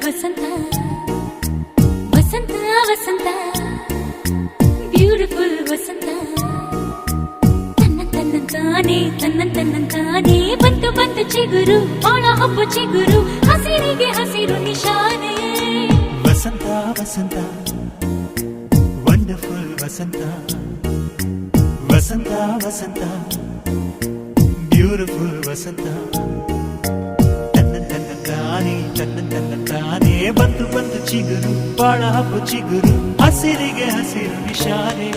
ವಸಂತ ವಸಂತ ವಸಂತ beautiful ವಸಂತ ತನ್ನಂತಾನೆ ಬಂತು ಬಂತು ಚಿಗುರು ಬಾಳ ಹಬ್ಬ ಚಿಗುರು ಹಸಿರಿಗೆ ಹಸಿರು ನಿಶಾನೆ ವಸಂತ ವಸಂತ ವಂಡರ್ಫುಲ್ ವಸಂತ ವಸಂತ ವಸಂತ ಬ್ಯೂಟಿಫುಲ್ ವಸಂತ ತನ್ನಂತಾನೆ ಬಂತು ಬಂತು ಚಿಗುರು ಬಾಳ ಹಬ್ಬ ಚಿಗುರು ಹಸಿರಿಗೆ ಹಸಿರು ನಿಶಾನೆ